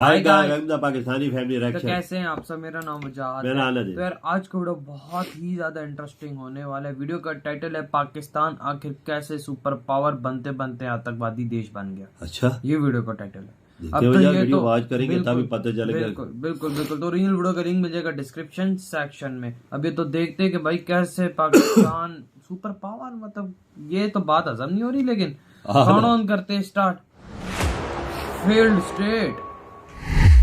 Hi guys, welcome the Pakistani family तो reaction. कैसे हैं आप सब। मेरा नाम मुजाहिद मेरा है। आनंद है। तो यार आज का वीडियो बहुत ही ज्यादा इंटरेस्टिंग होने वाला है। वीडियो का टाइटल है पाकिस्तान आखिर कैसे सुपर पावर बनते बनते आतंकवादी देश बन गया। अच्छा, ये वीडियो का टाइटल है। देखते हुए यार वीडियो वॉच करेंगे तभी बिल्कुल पता चलेगा। बिल्कुल बिल्कुल बिल्कुल तो ओरिजिनल वीडियो का लिंक मिल जाएगा डिस्क्रिप्शन सेक्शन में। अभी तो देखते हैं कि भाई कैसे पाकिस्तान सुपर पावर, मतलब ये तो बात हजम नहीं हो रही, लेकिन काउंट ऑन करते हैं स्टार्ट। Failed state.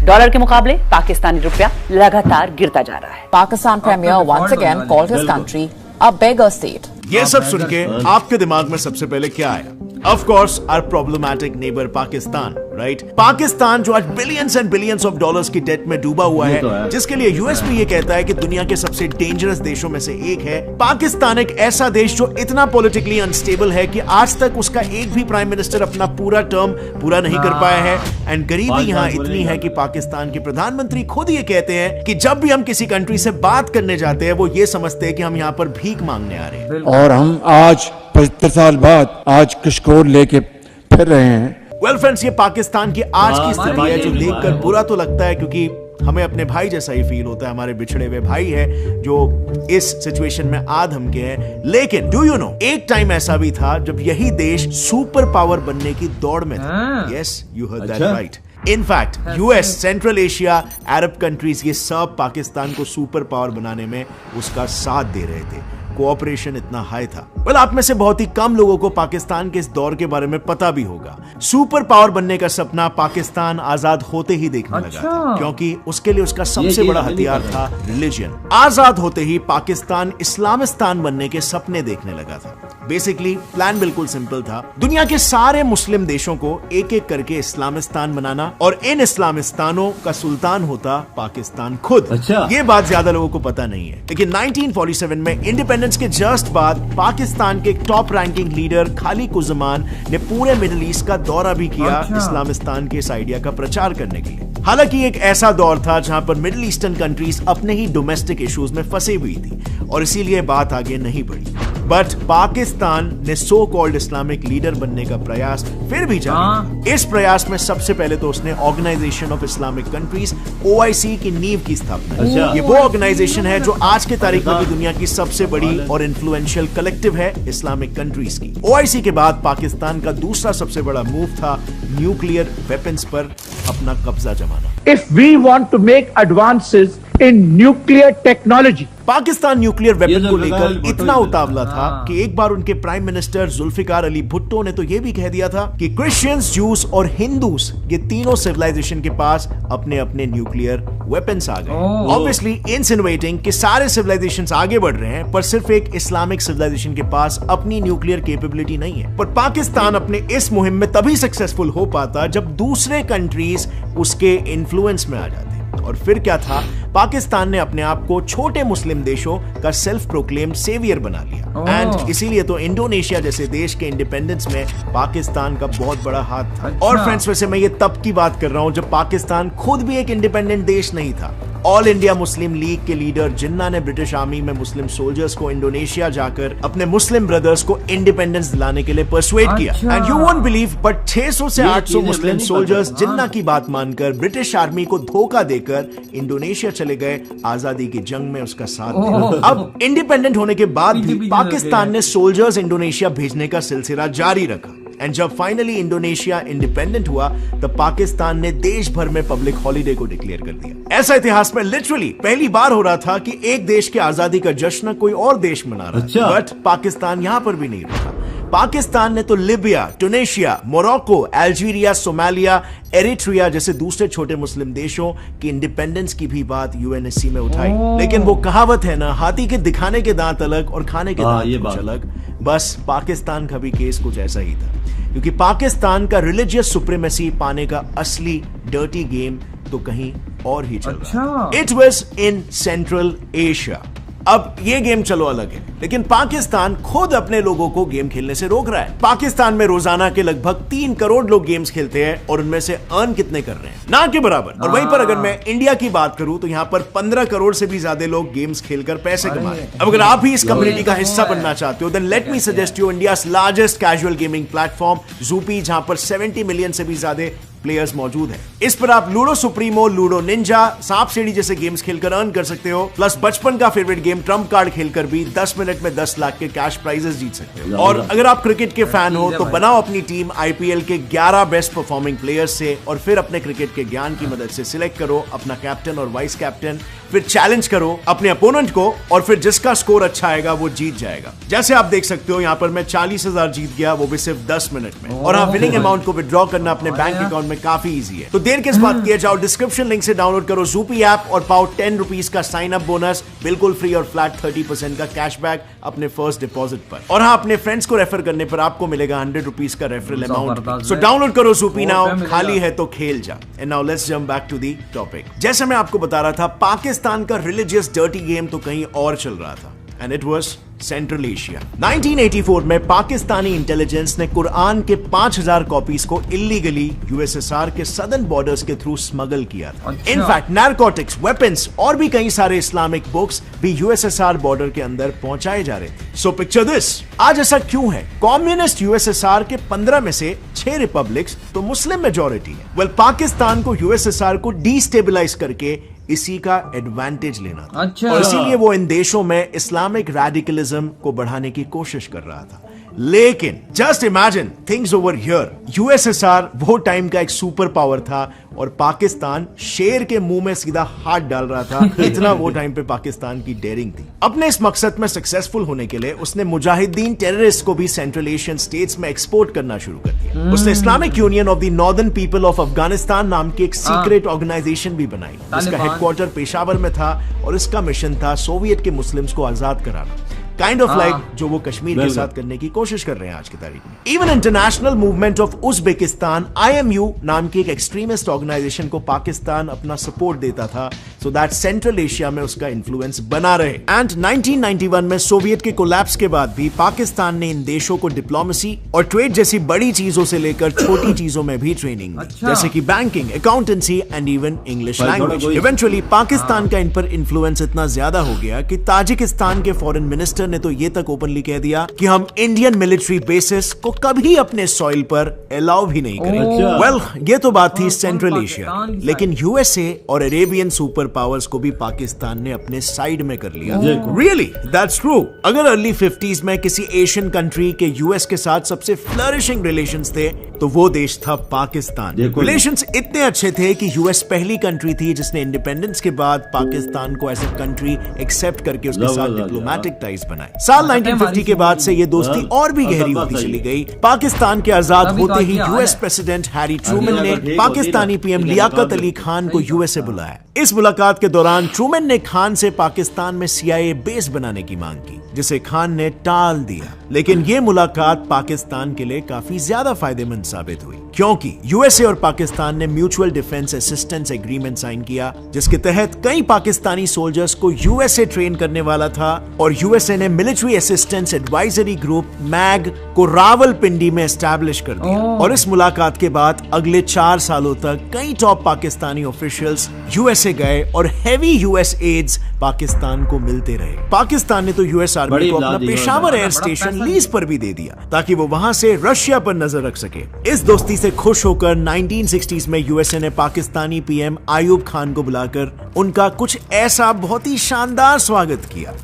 डॉलर के मुकाबले पाकिस्तानी रुपया लगातार गिरता जा रहा है। Pakistan Premier once again called his country a beggar state. ये सब सुन के आपके दिमाग में सबसे पहले क्या आया? Of course, our problematic neighbor Pakistan, right? Pakistan जो आज billions and billions of dollars की डेट में डूबा हुआ है, जिसके लिए यूएस भी ये कहता है कि दुनिया के सबसे डेंजरस देशों में से एक है। पाकिस्तान एक ऐसा देश जो इतना पॉलिटिकली अनस्टेबल है कि आज तक उसका एक भी प्राइम मिनिस्टर अपना पूरा टर्म पूरा नहीं कर पाया है। एंड गरीबी यहाँ इतनी है कि पाकिस्तान के प्रधानमंत्री खुद ये कहते हैं कि जब भी हम किसी कंट्री से बात करने जाते हैं वो ये समझते हैं कि हम यहाँ पर भीख मांगने आ रहे हैं। और हम आज 75 साल बाद आज कशकोर लेके फिर रहे हैं। वेल फ्रेंड्स, ये पाकिस्तान की आज की स्थिति है जो देखकर बुरा तो लगता है, क्योंकि हमें अपने भाई जैसा ही फील होता है। हमारे बिछड़े हुए भाई है जो इस सिचुएशन में आ धमके हैं। लेकिन डू यू नो, एक टाइम ऐसा भी था जब यही देश सुपर पावर बनने की दौड़ में था। Yes, you heard that right. In fact US, central Asia, Arab countries, ये सब पाकिस्तान को सुपर पावर बनाने में उसका साथ दे रहे थे। कोऑपरेशन इतना हाई था। वेल, आप में से बहुत ही कम लोगों को पाकिस्तान के इस दौर के बारे में पता भी होगा। सुपर पावर बनने का सपना पाकिस्तान आजाद होते ही देखने लगा था, क्योंकि उसके लिए उसका सबसे बड़ा हथियार था रिलीजन। आजाद होते ही पाकिस्तान इस्लामिस्तान बनने के सपने देखने लगा था। बेसिकली प्लान बिल्कुल सिंपल था, दुनिया के सारे मुस्लिम देशों को एक एक करके इस्लामिस्तान बनाना, और इन इस्लामिस्तानों का सुल्तान होता पाकिस्तान खुद। अच्छा, ये बात ज्यादा लोगों को पता नहीं है, लेकिन 1947 में इंडिपेंडेंस के जस्ट बाद पाकिस्तान के टॉप रैंकिंग लीडर खालिद उज़्ज़मान ने पूरे मिडिल ईस्ट का दौरा भी किया इस्लामिस्तान के इस आइडिया का प्रचार करने के लिए। हालांकि एक ऐसा दौर था जहां पर मिडिल ईस्टर्न कंट्रीज अपने ही डोमेस्टिक इश्यूज में फंसी हुई थी और इसीलिए बात आगे नहीं बढ़ी। बट पाकिस्तान ने सो कॉल्ड इस्लामिक लीडर बनने का प्रयास फिर भी जारी। इस प्रयास में सबसे पहले तो उसने Organisation of Islamic Countries OIC की नींव की स्थापना की। ये वो ऑर्गेनाइजेशन है जो आज के तारीख में भी दुनिया की सबसे बड़ी और इन्फ्लुएंशियल कलेक्टिव है इस्लामिक कंट्रीज की। OIC के बाद पाकिस्तान का दूसरा सबसे बड़ा मूव था न्यूक्लियर वेपन्स पर अपना कब्जा जमाना। If we want to make advances in nuclear technology, Pakistan nuclear weapon को लेकर इतना उतावला था कि एक बार उनके प्राइम मिनिस्टर जुल्फिकार अली भुट्टो ने तो यह भी कह दिया था कि क्रिश्चियंस, ज्यूस और हिंदूस, ये तीनों सिविलाइजेशन के पास अपने अपने न्यूक्लियर वेपन्स आ गए। ऑब्वियसली इंसिनुएटिंग कि सारे सिविलाइजेशंस आगे बढ़ रहे हैं, पर सिर्फ एक इस्लामिक सिविलाइजेशन के पास अपनी न्यूक्लियर कैपेबिलिटी नहीं है। पर पाकिस्तान अपने इस मुहिम में तभी सक्सेसफुल हो पाता जब दूसरे कंट्रीज उसके इन्फ्लुएंस में आ जाते। और फिर क्या था, पाकिस्तान ने अपने आप को छोटे मुस्लिम देशों का सेल्फ प्रोक्लेम्ड सेवियर बना लिया। एंड इसीलिए तो इंडोनेशिया जैसे देश के इंडिपेंडेंस में पाकिस्तान का बहुत बड़ा हाथ था। और फ्रेंड्स, वैसे मैं ये तब की बात कर रहा हूं जब पाकिस्तान खुद भी एक इंडिपेंडेंट देश नहीं था। ऑल इंडिया मुस्लिम लीग के लीडर जिन्ना ने ब्रिटिश आर्मी में मुस्लिम सोल्जर्स को इंडोनेशिया जाकर अपने मुस्लिम ब्रदर्स को इंडिपेंडेंस दिलाने के लिए परसुएड किया। And you won't believe, but 600 से 800 मुस्लिम सोल्जर्स जिन्ना की बात मानकर ब्रिटिश आर्मी को धोखा देकर इंडोनेशिया चले गए आजादी की जंग में उसका साथ देने। अब इंडिपेंडेंट होने के बाद भी पाकिस्तान ने सोल्जर्स इंडोनेशिया भेजने का सिलसिला जारी रखा। एंड जब फाइनली इंडोनेशिया इंडिपेंडेंट हुआ तब पाकिस्तान ने देश भर में पब्लिक हॉलिडे को डिक्लेयर कर दिया। ऐसा इतिहास में लिटरली पहली बार हो रहा था कि एक देश के आजादी का जश्न कोई और देश मना रहा है। बट पाकिस्तान यहां पर भी नहीं रुका। पाकिस्तान ने तो Libya, Tunisia, Morocco, Algeria, Somalia, Eritrea जैसे दूसरे छोटे मुस्लिम देशों की इंडिपेंडेंस की भी बात UNSC में उठाई। लेकिन वो कहावत है ना, हाथी के दिखाने के दांत अलग और खाने के दांत कुछ अलग। बस पाकिस्तान का भी केस कुछ ऐसा ही था, क्योंकि पाकिस्तान का रिलीजियस सुप्रीमेसी पाने का असली डर्टी गेम तो कहीं और ही चल रहा है। It was in central Asia. अब ये गेम चलो अलग है, लेकिन पाकिस्तान खुद अपने लोगों को गेम खेलने से रोक रहा है। पाकिस्तान में रोजाना के लगभग 3 करोड़ लोग गेम्स खेलते हैं और उनमें से अर्न कितने कर रहे हैं? ना के बराबर। और वहीं पर अगर मैं इंडिया की बात करूं तो यहां पर 15 करोड़ से भी ज्यादा लोग गेम्स खेलकर पैसे कमा रहे हैं। अब अगर आप भी इस कम्युनिटी का हिस्सा बनना चाहते हो, then let me suggest you India's largest casual gaming platform Zupee, जहां पर 70 मिलियन से भी ज्यादा प्लेयर्स मौजूद हैं। इस पर आप लूडो सुप्रीमो, लूडो निंजा, सांप सीढ़ी जैसे गेम्स खेलकर अर्न कर सकते हो। प्लस बचपन का फेवरेट गेम ट्रम्प कार्ड खेलकर भी 10 मिनट में 10 लाख के कैश प्राइजेस जीत सकते हो। और अगर आप क्रिकेट के फैन हो तो बनाओ अपनी टीम आईपीएल के 11 बेस्ट परफॉर्मिंग प्लेयर्स से और फिर अपने क्रिकेट के ज्ञान की मदद से सिलेक्ट करो अपना कैप्टन और वाइस कैप्टन, फिर चैलेंज करो अपने अपोनेंट को और फिर जिसका स्कोर अच्छा आएगा वो जीत जाएगा। जैसे आप देख सकते हो यहाँ पर मैं 40,000 जीत गया, वो भी सिर्फ 10 मिनट में। और हाँ, विनिंग अमाउंट को विड्रॉ करना अपने बैंक अकाउंट में काफी इजी है। तो देर किस बात की है, जाओ डिस्क्रिप्शन लिंक से डाउनलोड करो ज़ूपी ऐप और पाओ 10 रुपीज का साइन अप बोनस, बिल्कुल फ्री और फ्लैट 30% का कैशबैक अपने फर्स्ट डिपॉजिट पर। और हाँ, अपने फ्रेंड्स को रेफर करने पर आपको मिलेगा 100 रुपीज का रेफरल अमाउंट। सो डाउनलोड करो ज़ूपी नाउ, खाली है तो खेल जा। And now let's jump back to the topic. जैसे मैं आपको बता रहा था, पाकिस्तान का रिलीजियस डर्टी गेम तो कहीं और चल रहा था, and it was central Asia. 1984 में पाकिस्तानी इंटेलिजेंस ने कुरान के 5000 कॉपीज को इलीगली यूएसएसआर के सदर्न बॉर्डर्स के थ्रू स्मगल किया था। इनफैक्ट नारकोटिक्स, वेपन्स और भी कई सारे इस्लामिक बुक्स भी यूएसएसआर बॉर्डर के अंदर पहुंचाए जा रहे थे। सो पिक्चर दिस, आज ऐसा क्यों है? कम्युनिस्ट यूएसएसआर के 15 में से 6 रिपब्लिक्स तो मुस्लिम मेजॉरिटी है। वेल, पाकिस्तान को यूएसएसआर को डिस्टेबलाइज करके इसी का एडवांटेज लेना था। अच्छा। और इसीलिए वो इन देशों में इस्लामिक रेडिकलिज्म को बढ़ाने की कोशिश कर रहा था। लेकिन just imagine things over here, USSR वो टाइम का एक सुपर पावर था और पाकिस्तान शेर के मुंह में सीधा हाथ डाल रहा था। इतना वो टाइम पे पाकिस्तान की डेयरिंग थी। अपने इस मकसद में सक्सेसफुल होने के लिए उसने मुजाहिदीन टेररिस्ट को भी सेंट्रल एशियन स्टेट्स में एक्सपोर्ट करना शुरू कर दिया। उसने Islamic union of the northern people of Afghanistan नाम की एक सीक्रेट ऑर्गेनाइजेशन भी बनाई, जिसका हेडक्वार्टर पेशावर में था और इसका मिशन था सोवियत के मुस्लिम्स को आजाद कराना। काइंड ऑफ लाइक जो वो कश्मीर के साथ करने की कोशिश कर रहे हैं आज की तारीख में। Even international movement of Uzbekistan IMU नाम की एक एक्सट्रीमिस्ट ऑर्गेनाइजेशन को पाकिस्तान अपना सपोर्ट देता था, सो दैट सेंट्रल एशिया में उसका इन्फ्लुएंस बना रहे। एंड 1991 में सोवियत के कोलैप्स के बाद भी पाकिस्तान ने इन देशों को डिप्लोमेसी और ट्रेड जैसी बड़ी चीजों से लेकर छोटी चीजों में भी ट्रेनिंग दी, जैसे कि banking, accountancy and even English language. Eventually Pakistan का इन पर इन्फ्लुएंस इतना ज्यादा हो गया कि ताजिकिस्तान के फॉरेन मिनिस्टर ने तो ये तक ओपनली कह दिया कि हम इंडियन मिलिट्री बेसिस को कभी अपने सॉइल पर अलाउ भी नहीं करेंगे। वेल, ये तो बात थी सेंट्रल एशिया, लेकिन यूएसए और अरेबियन सुपर पावर्स को भी पाकिस्तान ने अपने साइड में कर लिया। Really, that's true. अगर अर्ली 50s में किसी एशियन कंट्री के यूएस के साथ सबसे फ्लरिशिंग रिलेशंस थे तो वो देश था पाकिस्तान। रिलेशंस इतने अच्छे थे कि यूएस पहली कंट्री थी जिसने इंडिपेंडेंस के बाद पाकिस्तान को एज ए कंट्री एक्सेप्ट करके उसके साथ डिप्लोमेटिक टाइज बनाए। साल 1950 के बाद से ये दोस्ती और भी गहरी होती चली गई। पाकिस्तान के आजाद होते ही यूएस प्रेसिडेंट हैरी ट्रूमैन ने पाकिस्तानी पीएम लियाकत अली खान को यूएसए बुलाया। इस मुलाकात के दौरान ट्रूमैन ने खान से पाकिस्तान में CIA बेस बनाने की मांग की, जिसे खान ने टाल दिया। लेकिन ये मुलाकात पाकिस्तान के लिए काफी ज्यादा फायदेमंद साबित हुई, क्योंकि यूएसए और पाकिस्तान ने mutual defence assistance agreement sign किया, जिसके तहत कई पाकिस्तानी सोल्जर्स को यूएसए ट्रेन करने वाला था और यूएसए ने military assistance advisory group MAG को रावलपिंडी में एस्टैब्लिश कर दिया। और इस मुलाकात के बाद अगले 4 सालों तक कई टॉप पाकिस्तानी ऑफिशियल्स यूएसए गए और हेवी यूएस एड्स पाकिस्तान को मिलते रहे। पाकिस्तान ने तो यूएस आर्मी को अपना पेशावर एयर स्टेशन लीज पर भी दे दिया ताकि वो वहां से रशिया पर नजर रख सके। इस दोस्ती से खुश होकर 1960s में यूएसए ने पाकिस्तानी पीएम आयूब खान को बुलाकर उनका कुछ ऐसा बहुत ही शानदार स्वागत किया।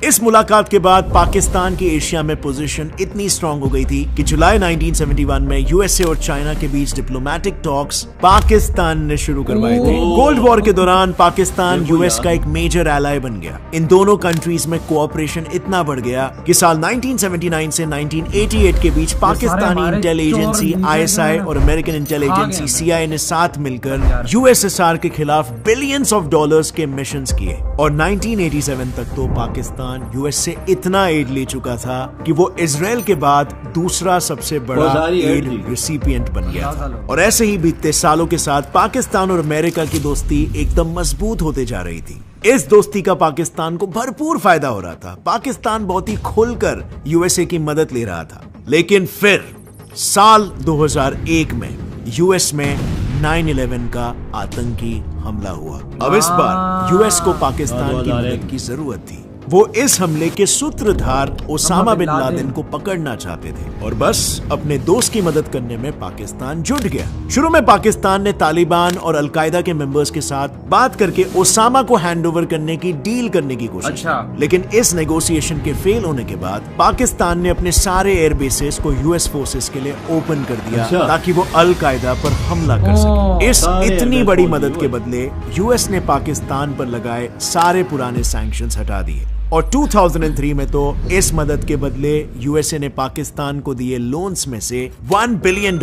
इस मुलाकात के बाद पाकिस्तान की एशिया में पोजीशन इतनी स्ट्रांग हो गई थी कि जुलाई 1971 में यूएसए और चाइना के बीच डिप्लोमेटिक टॉक्स पाकिस्तान ने शुरू करवाए थे। कोल्ड वॉर के दौरान पाकिस्तान यूएस का एक मेजर एलाय बन गया। इन दोनों कंट्रीज में कोऑपरेशन इतना बढ़ गया कि साल 1979 से 1988 के बीच पाकिस्तानी इंटेल एजेंसी ISI और अमेरिकन इंटेल एजेंसी CIA ने साथ मिलकर यूएसएसआर के खिलाफ बिलियंस ऑफ डॉलर्स के मिशंस किए और 1987 तक तो पाकिस्तान यूएस से इतना एड ले चुका था कि वो इजराइल के बाद दूसरा सबसे बड़ा एड रिसिपिएंट बन गया था। और ऐसे ही बीतते सालों के साथ पाकिस्तान और अमेरिका की दोस्ती एकदम मजबूत होते जा रही थी। इस दोस्ती का पाकिस्तान को भरपूर फायदा हो रहा था। पाकिस्तान बहुत ही खुलकर यूएसए की मदद ले रहा था। लेकिन फिर साल 2001 में यूएस में 9/11 का आतंकी हमला हुआ। अब इस बार यूएस को पाकिस्तान की मदद की जरूरत थी। वो इस हमले के सूत्रधार ओसामा बिन लादेन को पकड़ना चाहते थे और बस अपने दोस्त की मदद करने में पाकिस्तान जुट गया। शुरू में पाकिस्तान ने तालिबान और अलकायदा के मेंबर्स के साथ बात करके ओसामा को हैंडओवर करने की डील करने की कोशिश की। लेकिन इस नेगोशिएशन के फेल होने के बाद पाकिस्तान ने अपने सारे एयर बेसेस को यूएस फोर्सेस के लिए ओपन कर दिया ताकि वो अलकायदा पर हमला कर सके। इस इतनी बड़ी मदद के बदले यूएस ने पाकिस्तान पर लगाए सारे पुराने सैंक्शंस हटा दिए और 2003 में तो इस मदद के बदले यूएसए ने पाकिस्तान को दिए लोन्स में से $1 बिलियन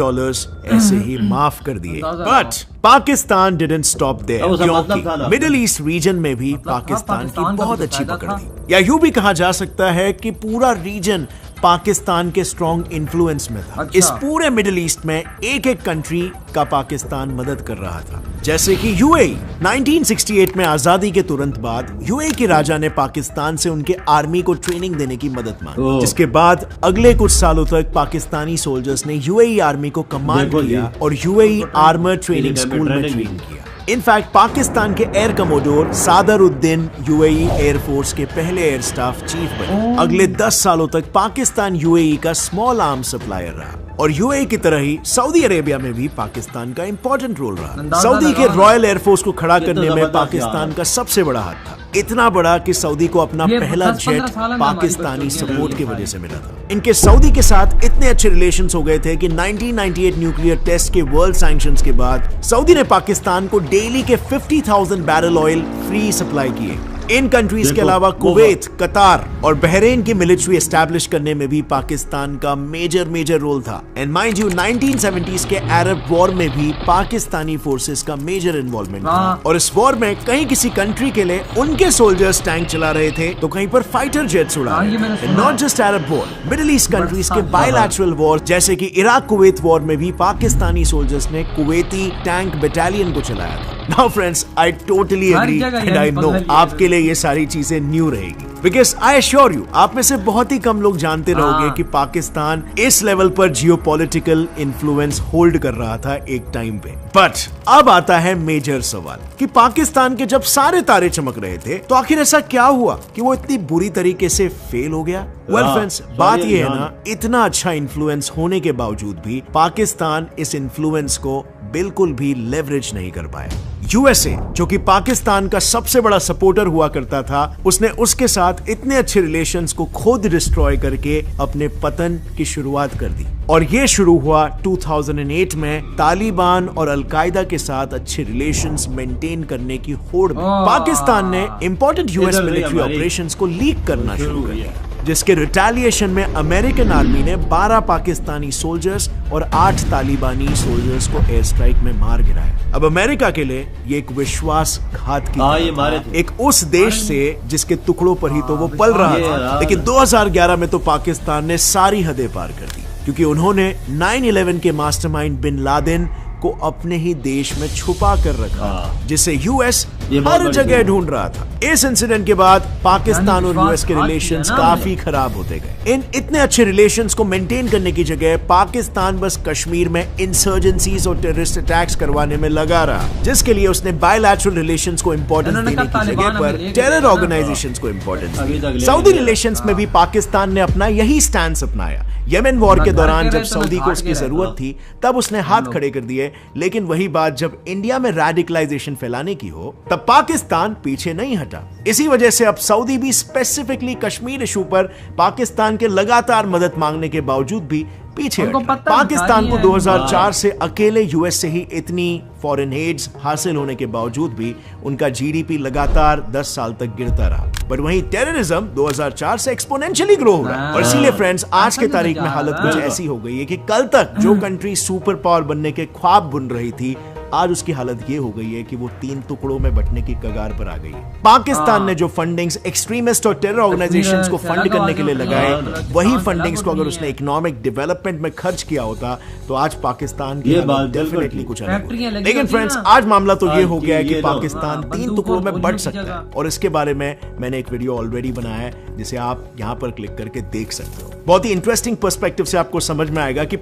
ऐसे ही माफ कर दिए। But Pakistan didn't stop there, क्योंकि मिडिल ईस्ट रीजन में भी पाकिस्तान की बहुत अच्छी पकड़ थी, या यूं भी कहा जा सकता है कि पूरा रीजन पाकिस्तान के स्ट्रॉन्ग इन्फ्लुएंस में था। इस पूरे मिडिल ईस्ट में एक एक कंट्री का पाकिस्तान मदद कर रहा था, जैसे कि यूएई। 1968 में आजादी के तुरंत बाद यूएई के राजा ने पाकिस्तान से उनके आर्मी को ट्रेनिंग देने की मदद मांगी, जिसके बाद अगले कुछ सालों तक पाकिस्तानी सोल्जर्स ने यूएई आर्मी को कमांड किया और यूएई आर्मर ट्रेनिंग स्कूल में ट्रेन किया। इनफैक्ट पाकिस्तान के air commodore Sadruddin UAE air force के पहले एयर स्टाफ चीफ बने। अगले 10 सालों तक पाकिस्तान यूएई का स्मॉल आर्म सप्लायर रहा और यूएई की तरह ही सऊदी अरेबिया में भी पाकिस्तान का इंपॉर्टेंट रोल रहा। सऊदी के रॉयल एयरफोर्स को खड़ा करने में पाकिस्तान का सबसे बड़ा हाथ था, इतना बड़ा कि सऊदी को अपना पहला जेट पाकिस्तानी सपोर्ट की वजह से मिला था। इनके सऊदी के साथ इतने अच्छे रिलेशंस हो गए थे कि 1998 न्यूक्लियर टेस्ट के वर्ल्ड सैंक्शंस के बाद सऊदी ने पाकिस्तान को डेली के 50,000 बैरल ऑयल फ्री सप्लाई किए। इन कंट्रीज के अलावा कुवैत, कतार और बहरीन की मिलिट्री एस्टैब्लिश करने में भी पाकिस्तान का मेजर रोल था। एंड माइंड यू 1970s के अरब वॉर में भी पाकिस्तानी फोर्सेस का मेजर इन्वॉल्वमेंट था और इस वॉर में कहीं किसी कंट्री के लिए उनके सोल्जर्स टैंक चला रहे थे तो कहीं पर फाइटर जेट्स उड़ा रहे थे। Not just Arab war, middle east countries के बायलैटरल वॉर जैसे कि इराक कुवैत वॉर में भी पाकिस्तानी सोल्जर्स ने कुवैती टैंक बटालियन को चलाया था। Now friends, I totally agree and I know आपके लिए ये सारी चीजें न्यू रहेगी, बिकॉज आई एश्योर यू आप में से बहुत ही कम लोग जानते रहोगे कि पाकिस्तान इस लेवल पर जियोपॉलिटिकल इन्फ्लुएंस होल्ड कर रहा था एक टाइम पे। बट अब आता है मेजर सवाल कि पाकिस्तान के जब सारे तारे चमक रहे थे तो आखिर ऐसा क्या हुआ कि वो इतनी बुरी तरीके से फेल हो गया। वेल फ्रेंड्स, बात ये है ना, इतना अच्छा इन्फ्लुएंस होने के बावजूद भी पाकिस्तान इस इन्फ्लुएंस को बिल्कुल भी लेवरेज नहीं कर पाया। यूएसए, जो कि पाकिस्तान का सबसे बड़ा सपोर्टर हुआ करता था, उसने उसके साथ इतने अच्छे रिलेशंस को खुद डिस्ट्रॉय करके अपने पतन की शुरुआत कर दी। और ये शुरू हुआ 2008 में तालिबान और अलकायदा के साथ अच्छे रिलेशंस मेंटेन करने की होड़ में पाकिस्तान ने इंपॉर्टेंट यूएस मिलिट्री ऑपरेशंस को लीक करना शुरू कर दिया, जिसके रिटेलिएशन में अमेरिकन आर्मी ने 12 पाकिस्तानी सोल्जर्स और 8 तालिबानी सोल्जर्स को एयर स्ट्राइक में मार गिराया। अब अमेरिका के लिए ये एक विश्वासघात की एक उस देश से जिसके टुकड़ों पर ही तो वो पल रहा था। लेकिन 2011 में तो पाकिस्तान ने सारी हदें पार कर दी, क्योंकि उन्होंने 9/11 के मास्टरमाइंड बिन लादेन को अपने ही देश में छुपा कर रखा, जिसे यूएस हर जगह ढूंढ रहा था। इस इंसिडेंट के बाद पाकिस्तान और यूएस के रिलेशंस काफी खराब होते गए। इन इतने अच्छे रिलेशंस को मेंटेन करने की जगह पाकिस्तान बस कश्मीर में इंसर्जेंसीज और टेररिस्ट अटैक्स करवाने में लगा रहा, जिसके लिए उसने बायलैटरल रिलेशंस को इंपॉर्टेंस देने की जगह पर टेरर ऑर्गेनाइजेशंस को इंपॉर्टेंस दी। सऊदी रिलेशंस में भी पाकिस्तान ने अपना यही स्टैंड अपनाया। येमेन वॉर के दौरान जब सऊदी को उसकी जरूरत थी तब उसने हाथ खड़े कर दिए, लेकिन वही बात जब इंडिया में रेडिकलाइजेशन फैलाने की हो तब पाकिस्तान पीछे नहीं हटा। इसी वजह से अब सऊदी भी स्पेसिफिकली कश्मीर इशू पर पाकिस्तान के लगातार मदद मांगने के बावजूद भी पीछे हटा। पाकिस्तान को 2004 से अकेले यूएस से ही इतनी फॉरेन एड्स हासिल होने के बावजूद भी उनका जीडीपी लगातार 10 साल तक गिरता रहा। बट वहीं टेररिज्म 2004 से एक्सपोनेंशियली ग्रो हो रहा है। और इसीलिए फ्रेंड्स, आज के तारीख में हालत कुछ ऐसी हो गई है कि कल तक जो कंट्री सुपर पावर बनने के ख्वाब बुन रही थी, आज उसकी हालत ये हो गई है कि वो 3 टुकड़ों में बंटने की कगार पर आ गई है। पाकिस्तान ने जो फंडिंग्स एक्सट्रीमिस्ट और टेरर ऑर्गेनाइजेशंस को फंड करने के लिए लगाए, वही फंडिंग्स को अगर उसने इकोनॉमिक डेवलपमेंट में खर्च किया होता तो आज पाकिस्तान की डेफिनेटली कुछ अलग होती। लेकिन फ्रेंड्स, आज मामला तो ये हो गया है कि पाकिस्तान 3 टुकड़ों में बंट सकता है, और इसके बारे में मैंने एक वीडियो ऑलरेडी बनाया है जिसे आप यहाँ पर क्लिक करके देख सकते हो। बहुत ही इंटरेस्टिंग पर्सपेक्टिव से आपको समझ में आएगा कि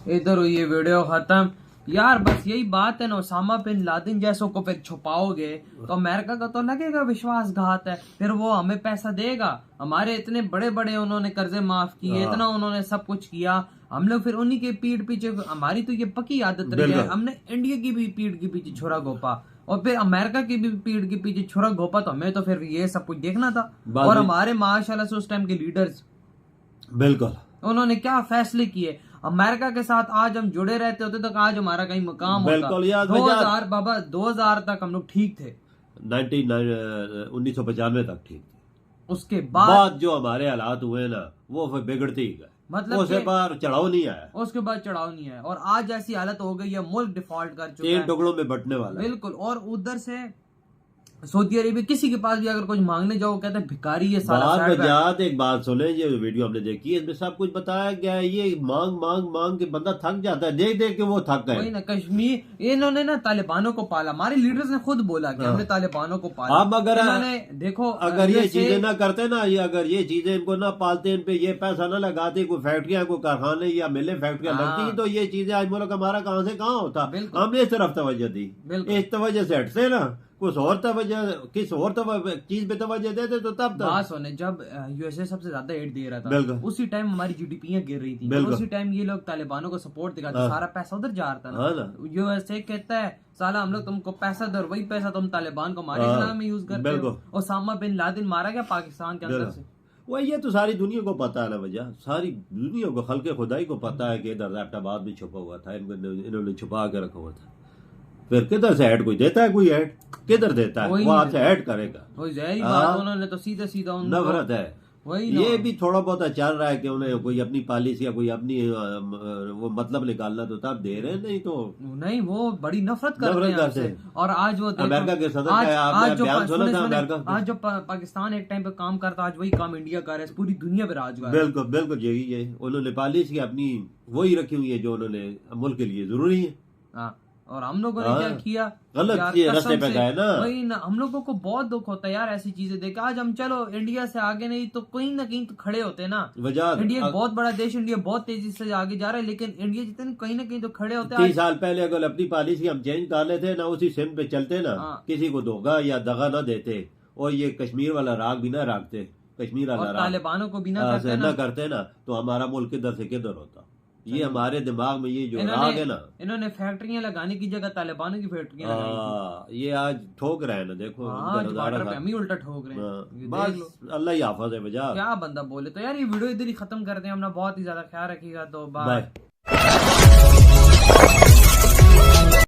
इधर हुई ये वीडियो खत्म। यार बस यही बात है ना, ओसामा बिन लादेन जैसों को फिर छुपाओगे तो अमेरिका का तो लगेगा विश्वासघात है, फिर वो हमें पैसा देगा। हमारे इतने बड़े बड़े उन्होंने कर्जे माफ किए, इतना उन्होंने सब कुछ किया, हम लोग फिर उन्हीं के पीठ पीछे, हमारी तो ये पक्की आदत रही है, हमने इंडिया की भी पीठ के पीछे छुरा घोपा और फिर अमेरिका की भी पीठ के पीछे छुरा घोपा, तो हमें तो फिर ये सब कुछ देखना था। और हमारे माशाल्लाह से उस टाइम के लीडर्स बिल्कुल उन्होंने क्या फैसले किए, अमेरिका के साथ आज हम जुड़े रहते होते तो आज हमारा कहीं मुकाम होता। 2000 बाबा 2000 तक हम लोग ठीक थे, 1995 तक ठीक थे। उसके बाद जो हमारे हालात हुए ना वो फिर बिगड़ते ही गए, मतलब उसके बाद चढ़ाव नहीं आया, उसके बाद चढ़ाव नहीं आया और आज ऐसी हालत हो गई है, मुल्क डिफॉल्ट कर चुका है, 3 टुकड़ों में बंटने वाला है। बिल्कुल। और उधर से सऊदी अरेबिया किसी के पास भी अगर कुछ मांगने जाओ कहते हैं भिखारी है साला। एक बात सुने, ये वीडियो हमने देखी है, इसमें सब कुछ बताया गया है। ये मांग मांग मांग के बंदा थक जाता है, देख देख के वो थक गए। वही ना, कश्मीर इन्होंने ना तालिबानों को पाला, हमारे लीडर्स ने खुद बोला कि हमने तालिबानों को पाला। अब अगर इन्होंने देखो, अगर ये चीजें ना करते ना, ये अगर ये चीजें इनको ना पालते, इन पे ये पैसा ना लगाते, कोई फैक्ट्रियां कोई कारखाने या मिले फैक्ट्रियां लगती, तो ये चीजें आज मुल्क हमारा कहाँ से कहाँ होता। हमने इस तरफ तवज्जो दी, इस तवज्जो से हटते ना, कुछ और किस और चीज पे तवज्जो देते तो तब बात होने, जब यूएसए सबसे ज्यादा एड दे रहा था उसी टाइम हमारी जीडीपी गिर रही थी, उसी टाइम ये लोग तालिबानों को सपोर्ट दिखाते, सारा पैसा उधर जा रहा था ना। यूएसए कहता है साला हम लोग तुमको पैसा दे, वही पैसा तुम तालिबान को हमारे इस्लाम में यूज करते हो। ओसामा बिन लादेन मारा गया पाकिस्तान के अंदर से। वही ये तो सारी दुनिया को पता है ना भैया, सारी दुनिया को, खल्के खुदाई को पता है कि इधर एबटाबाद में छुपा हुआ था, इन्होंने छुपा के रखा हुआ था। फिर किधर से ऐड कोई देता है, कोई ऐड किधर देता है, वो आपसे ऐड करेगा। उन्होंने तो सीधा सीधा नफरत है। वही ये भी थोड़ा बहुत चल रहा है कि उन्हें कोई अपनी पॉलिसी या कोई अपनी वो मतलब निकालना, तो तब दे रहे, नहीं तो नहीं, वो बड़ी नफरत करते हैं आपसे। और आज वो अमेरिका के सदर आज जो पाकिस्तान एक टाइम पे काम करता, आज वही काम इंडिया कर रहा है, पूरी दुनिया पे राज कर। बिल्कुल बिल्कुल यही है, उन्होंने पॉलिसी अपनी वही रखी हुई है जो उन्होंने मुल्क के लिए जरूरी है। और हम लोगों ने क्या किया, गलत रास्ते पे गए ना। वही ना, हम लोगों को बहुत दुख होता है यार ऐसी चीजें देख। आज हम चलो इंडिया से आगे नहीं तो कहीं ना कहीं तो खड़े होते ना। इंडिया बहुत बड़ा देश, इंडिया बहुत तेजी से आगे जा रहा है, लेकिन इंडिया जितने कहीं ना कहीं तो खड़े होते हैं। 30 साल पहले अगर अपनी पॉलिसी हम चेंज कर लेते ना, उसी सिम पे चलते ना, किसी को धोखा या दगा ना देते, और ये कश्मीर वाला राग भी ना रखते, कश्मीर वाला राग तालिबानों को भी ना करते ना, तो हमारा मुल्क किधर से किधर होता। ये हमारे दिमाग में ये जो राग है ना, इन्होंने फैक्ट्रियां लगाने की जगह तालिबानों की फैक्ट्रियां लगाई। ये आज ठोक रहे हैं ना, देखो हम ही उल्टा ठोक रहे हैं। बस अल्लाह ही हाफिज है बजा, क्या बंदा बोले। तो यार ये वीडियो इधर ही खत्म करते हैं, हमने बहुत ही ज्यादा ख्याल रखिएगा, तो बाय।